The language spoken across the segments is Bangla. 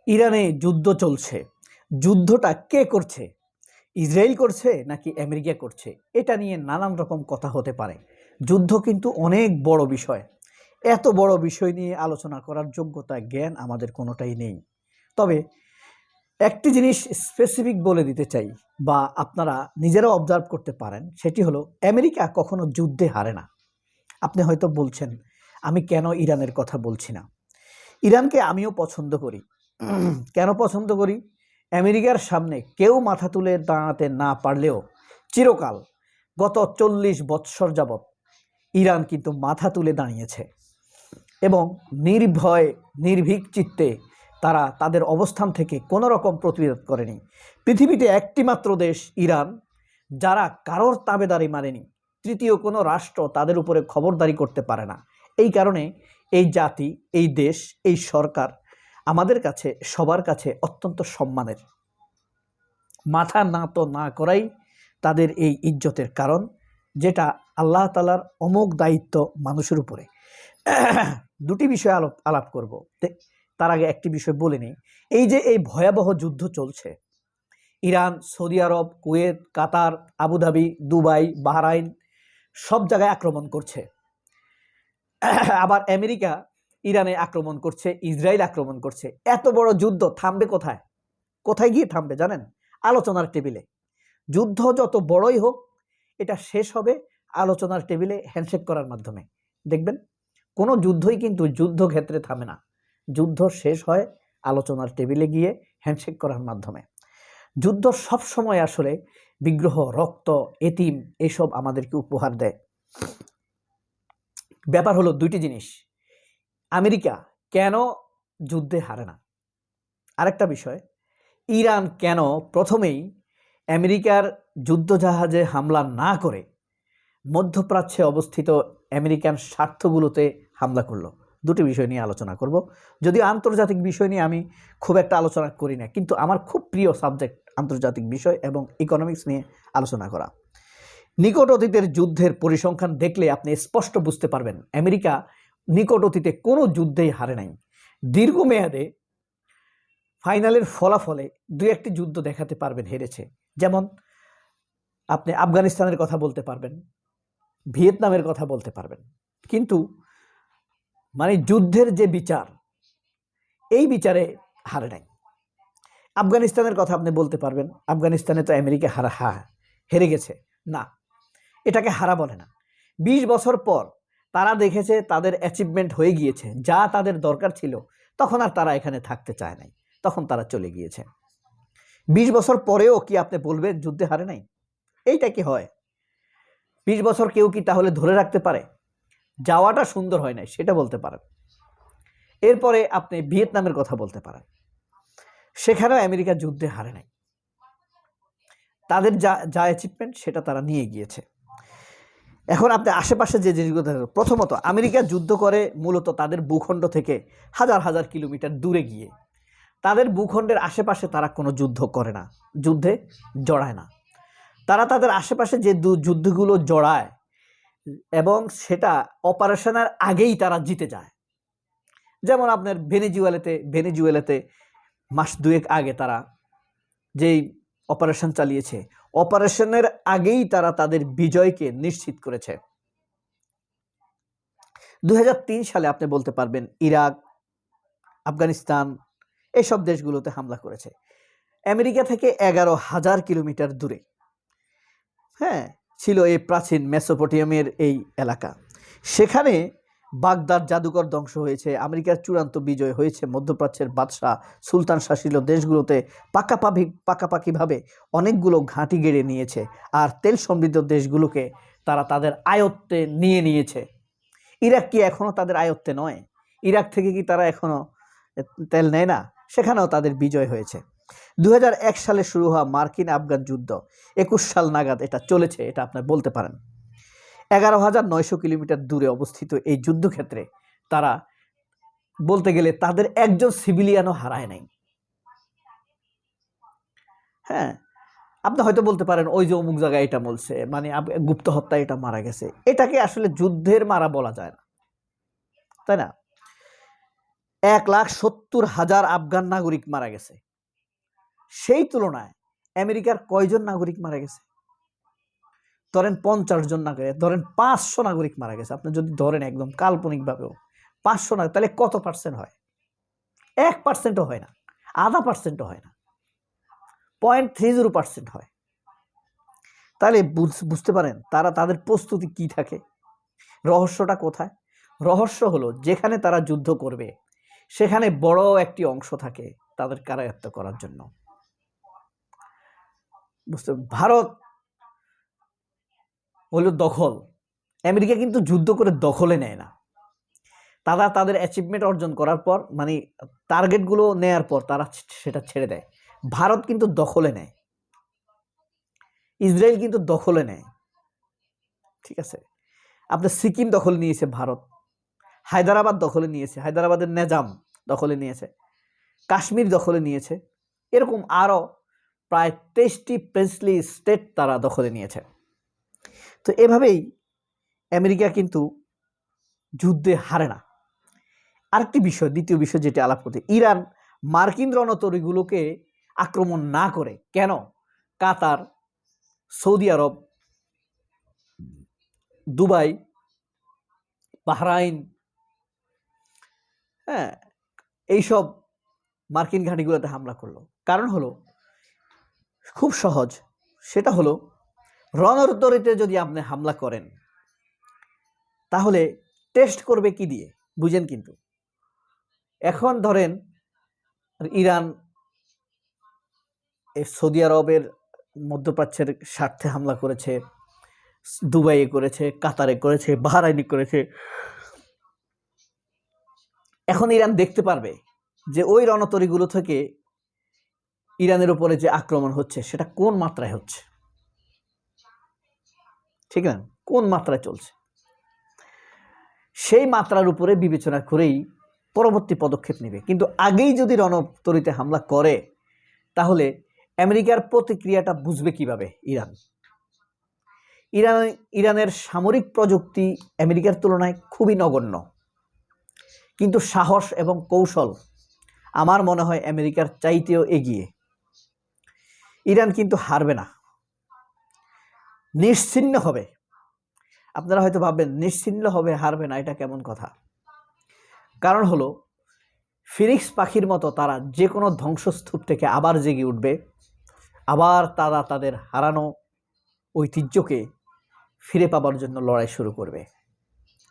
ইরানে যুদ্ধ চলছে। যুদ্ধটা কে করছে? ইসরায়েল করছে নাকি আমেরিকা করছে? এটা নিয়ে নানান রকম কথা হতে পারে। যুদ্ধ কিন্তু অনেক বড় বিষয়। এত বড় বিষয় নিয়ে আলোচনা করার যোগ্যতা, জ্ঞান আমাদের কোনোটাই নেই। তবে একটি জিনিস স্পেসিফিক বলে দিতে চাই, বা আপনারা নিজেরাও অবজার্ভ করতে পারেন, সেটি হলো আমেরিকা কখনো যুদ্ধে হারে না। আপনি হয়তো বলছেন, আমি কেন ইরানের কথা বলছি না? ইরানকে আমিও পছন্দ করি। কেন পছন্দ করি? আমেরিকার সামনে কেউ মাথা তুলে দাঁড়াতে না পারলেও চিরকাল গত 40 বৎসর যাবৎ ইরান কিন্তু মাথা তুলে দাঁড়িয়েছে এবং নির্ভয় নির্ভীক চিত্তে তারা তাদের অবস্থান থেকে কোনো রকম প্রতিরোধ করেনি। পৃথিবীতে একটি মাত্র দেশ ইরান, যারা কারোর তাবেদারি মানেনি। তৃতীয় কোনো রাষ্ট্র তাদের উপরে খবরদারি করতে পারে না। এই কারণে এই জাতি, এই দেশ, এই সরকার আমাদের কাছে, সবার কাছে অত্যন্ত সম্মানের। মাথা নত না করাই তাদের এই ইজ্জতের কারণ, যেটা আল্লাহ তাআলার অমোঘ দায়িত্ব মানুষের উপরে। দুটি বিষয় আলাপ করব। তার আগে একটি বিষয় বলে নিই। এই যে এই ভয়াবহ যুদ্ধ চলছে, ইরান, সৌদি আরব, কুয়েত, কাতার, আবুধাবি, দুবাই, বাহরাইন সব জায়গায় আক্রমণ করছে। আবার আমেরিকা ইরানে আক্রমণ করছে, ইসরায়েল আক্রমণ করছে। এত বড় যুদ্ধ থামবে কোথায়? কোথায় গিয়ে থামবে জানেন? আলোচনার টেবিলে। যুদ্ধ যত বড়ই হোক, এটা শেষ হবে আলোচনার টেবিলে হ্যান্ডশেক করার মাধ্যমে। দেখবেন কোনো যুদ্ধই কিন্তু যুদ্ধক্ষেত্রে থামে না। যুদ্ধ শেষ হয় আলোচনার টেবিলে গিয়ে হ্যান্ডশেক করার মাধ্যমে। যুদ্ধ সব সময় আসলে বিগ্রহ, রক্ত, এতিম এসব আমাদেরকে উপহার দেয়। ব্যাপার হলো দুইটি জিনিস। আমেরিকা কেন যুদ্ধে হারে না? আরেকটা বিষয়, ইরান কেন প্রথমেই আমেরিকার যুদ্ধজাহাজে হামলা না করে মধ্যপ্রাচ্যে অবস্থিত আমেরিকান স্বার্থগুলোতে হামলা করলো? দুটি বিষয় নিয়ে আলোচনা করব। যদিও আন্তর্জাতিক বিষয় নিয়ে আমি খুব একটা আলোচনা করি না, কিন্তু আমার খুব প্রিয় সাবজেক্ট আন্তর্জাতিক বিষয় এবং ইকোনমিক্স নিয়ে আলোচনা করা। নিকট অতীতের যুদ্ধের পরিসংখ্যান দেখলে আপনি স্পষ্ট বুঝতে পারবেন আমেরিকা নিকট অতীতে কোনো যুদ্ধেই হারে নাই। দীর্ঘমেয়াদে ফাইনালের ফলাফলে দুই একটি যুদ্ধ দেখাতে পারবেন হেরেছে। যেমন আপনি আফগানিস্তানের কথা বলতে পারবেন, ভিয়েতনামের কথা বলতে পারবেন, কিন্তু মানে যুদ্ধের যে বিচার, এই বিচারে হারে নাই। আফগানিস্তানের কথা আপনি বলতে পারবেন, আফগানিস্তানে তো আমেরিকা হেরে গেছে না, এটাকে হারা বলে না। 20 বছর পর তারা দেখেছে তাদের অ্যাচিভমেন্ট হয়ে গিয়েছে, যা তাদের দরকার ছিল, তখন আর তারা এখানে থাকতে চায় নাই, তখন তারা চলে গিয়েছে। 20 বছর পরেও কি আপনি বলবেন যুদ্ধে হারে নাই? এইটা কি হয়? 20 বছর কেউ কি তাহলে ধরে রাখতে পারে? যাওয়াটা সুন্দর হয় নাই সেটা বলতে পারেন। এরপরে আপনি ভিয়েতনামের কথা বলতে পারেন, সেখানেও আমেরিকা যুদ্ধে হারে নাই। তাদের যা অ্যাচিভমেন্ট সেটা তারা নিয়ে গিয়েছে। এখন আপনি আশেপাশে যে জিনিসগুলো দেখেন, প্রথমত আমেরিকা যুদ্ধ করে মূলত তাদের ভূখণ্ড থেকে হাজার হাজার কিলোমিটার দূরে গিয়ে। তাদের ভূখণ্ডের আশেপাশে তারা কোনো যুদ্ধ করে না, যুদ্ধে জড়ায় না। তারা তাদের আশেপাশে যে যুদ্ধগুলো জড়ায় এবং সেটা অপারেশনের আগেই তারা জিতে যায়। যেমন আপনার ভেনেজুয়েলাতে মাস দুয়েক আগে তারা যেই অপারেশন চালিয়েছে, অপারেশনের আগেই তারা তাদের বিজয়কে নিশ্চিত করেছে। 2003 সালে আপনি বলতে পারবেন ইরাক, আফগানিস্তান এইসব দেশগুলোতে হামলা করেছে। আমেরিকা থেকে 11,000 কিলোমিটার দূরে ছিল এই প্রাচীন মেসোপটেমিয়ার এই এলাকা। সেখানে বাগদাদ জাদুকর ধ্বংস হয়েছে, আমেরিকার চূড়ান্ত বিজয় হয়েছে। মধ্যপ্রাচ্যের বাদশাহ, সুলতান শাসিত দেশগুলোতে পাকাপাকিভাবে অনেকগুলো ঘাঁটি গেড়ে নিয়েছে, আর তেল সমৃদ্ধ দেশগুলোকে তারা তাদের আয়ত্তে নিয়ে নিয়েছে। ইরাক কি এখনো তাদের আয়ত্তে নয়? ইরাক থেকে কি তারা এখনো তেল নেয় না? সেখানেও তাদের বিজয় হয়েছে। 2001 সালে শুরু হওয়া মার্কিন আফগান যুদ্ধ 21 সাল নাগাদ এটা চলেছে, এটা আপনি বলতে পারেন। 11,900 কিলোমিটার দূরে অবস্থিত এই যুদ্ধক্ষেত্রে তারা বলতে গেলে তাদের একজন সিভিলিয়ানও হারায় নাই। আপনি হয়তো বলতে পারেন ওই যে অমুক জায়গায় এটা বলছে, মানে গুপ্ত হত্যা, এটা মারা গেছে। এটাকে আসলে যুদ্ধের মারা বলা যায় না, তাই না? 1,70,000 আফগান নাগরিক মারা গেছে। সেই তুলনায় আমেরিকার কয়জন নাগরিক মারা গেছে? ধরেন 50 জন নাগরিক, ধরেন 500 নাগরিক মারা গেছে। আপনি যদি ধরেন একদম কাল্পনিকভাবেও 500 নাগরিক, তাহলে কত পার্সেন্ট হয়? 1%ও হয় না, 0.5%ও হয় না, 0.30% হয়। তাহলে বুঝতে পারেন তারা তাদের প্রস্তুতি কি থাকে। রহস্যটা কোথায়? রহস্য হলো যেখানে তারা যুদ্ধ করবে সেখানে বড় একটি অংশ থাকে তাদের কারায়ত্ত করার জন্য। ভারত হলো দখল। আমেরিকা কিন্তু যুদ্ধ করে দখলে নেয় না। তারা তাদের অ্যাচিভমেন্ট অর্জন করার পর, মানে টার্গেটগুলো নেয়ার পর তারা সেটা ছেড়ে দেয়। ভারত কিন্তু দখলে নেয়, ইসরায়েল কিন্তু দখলে নেয়। ঠিক আছে, আপনার সিকিম দখলে নিয়েছে ভারত, হায়দ্রাবাদ দখলে নিয়েছে, হায়দ্রাবাদের নিজাম দখলে নিয়েছে, কাশ্মীর দখলে নিয়েছে, এরকম আরও প্রায় 23টি প্রিন্সলি স্টেট তারা দখলে নিয়েছে। তো এভাবেই আমেরিকা কিন্তু যুদ্ধে হারে না। আরেকটি বিষয়, দ্বিতীয় বিষয় যেটি আলাপ করতে, ইরান মার্কিন রণতরীগুলোকে আক্রমণ না করে কেন কাতার, সৌদি আরব, দুবাই, বাহরাইন, এইসব মার্কিন ঘাঁটিগুলোতে হামলা করলো? কারণ হলো খুব সহজ, সেটা হলো রণতরীতে যদি আপনি হামলা করেন তাহলে টেস্ট করবে কি দিয়ে, বুঝেন? কিন্তু এখন ধরেন ইরান সৌদি আরবের মধ্যপ্রাচ্যের স্বার্থে হামলা করেছে, দুবাইয়ে করেছে, কাতারে করেছে, বাহরাইনে করেছে। এখন ইরান দেখতে পারবে যে ওই রণতরীগুলো থেকে ইরানের উপরে যে আক্রমণ হচ্ছে সেটা কোন মাত্রায় হচ্ছে, ঠিক না, কোন মাত্রায় চলছে, সেই মাত্রার উপরে বিবেচনা করেই পরবর্তী পদক্ষেপ নেবে। কিন্তু আগেই যদি রণতরীতে হামলা করে তাহলে আমেরিকার প্রতিক্রিয়াটা বুঝবে কিভাবে? ইরানের সামরিক প্রযুক্তি আমেরিকার তুলনায় খুবই নগণ্য, কিন্তু সাহস এবং কৌশল আমার মনে হয় আমেরিকার চাইতেও এগিয়ে। ইরান কিন্তু হারবে না, নিশ্চিহ্ন হবে। আপনারা হয়তো ভাববেন নিশ্চিহ্ন হবে, হারবে না, এটা কেমন কথা? কারণ হলো ফিনিক্স পাখির মতো তারা যে কোনো ধ্বংসস্তূপ থেকে আবার জেগে উঠবে, আবার তারা তাদের হারানো ঐতিহ্যকে ফিরে পাবার জন্য লড়াই শুরু করবে।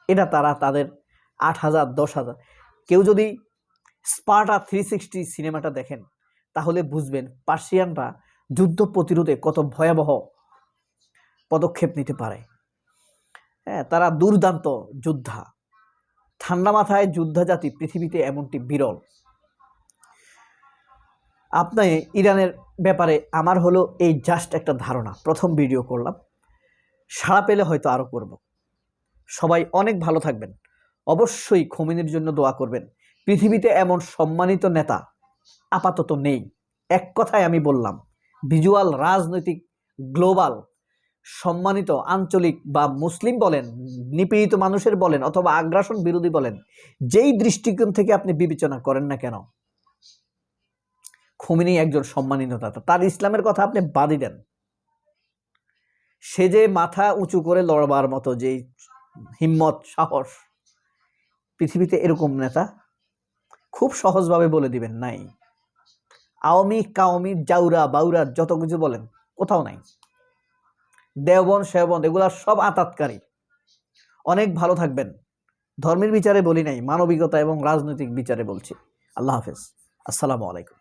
এটা তারা তাদের 8,000, 10,000, কেউ যদি স্পার্টা 360 সিনেমাটা দেখেন তাহলে বুঝবেন পার্সিয়ানরা যুদ্ধ প্রতিরোধে কত ভয়াবহ পদক্ষেপ নিতে পারে। তারা দুর্দান্ত যোদ্ধা, ঠান্ডা মাথায় যোদ্ধা জাতি পৃথিবীতে এমনটি বিরল। আপনি ইরানের ব্যাপারে আমার হলো এই জাস্ট একটা ধারণা, প্রথম ভিডিও করলাম, সাড়া পেলে হয়তো আরও করব। সবাই অনেক ভালো থাকবেন, অবশ্যই খোমেনির জন্য দোয়া করবেন। পৃথিবীতে এমন সম্মানিত নেতা আপাতত নেই। এক কথায় আমি বললাম, ভিজুয়াল রাজনৈতিক গ্লোবাল সম্মানিত আঞ্চলিক বা মুসলিম বলেন, নিপীড়িত মানুষের বলেন, অথবা আগ্রাসন বিরোধী বলেন, যেই দৃষ্টিকোণ থেকে আপনি বিবেচনা করেন না কেন, খোমেনি একজন সম্মানিত নেতা। তার ইসলামের কথা আপনি বাদই দেন, সে যে মাথা উঁচু করে লড়বার মতো যে হিম্মত, সাহস, পৃথিবীতে এরকম নেতা খুব সহজভাবে বলে দিবেন নাই। আওয়ামী, কাওমি, জাউরা, বাউরা যত কিছু বলেন কোথাও নাই। দেওবন্দ, শেওবন্দ এগুলা সব আতাতকারী। অনেক ভালো থাকবেন। ধর্মের বিচারে বলি নাই, মানবিকতা এবং রাজনৈতিক বিচারে বলছি। আল্লাহ হাফেজ, আসসালামু আলাইকুম।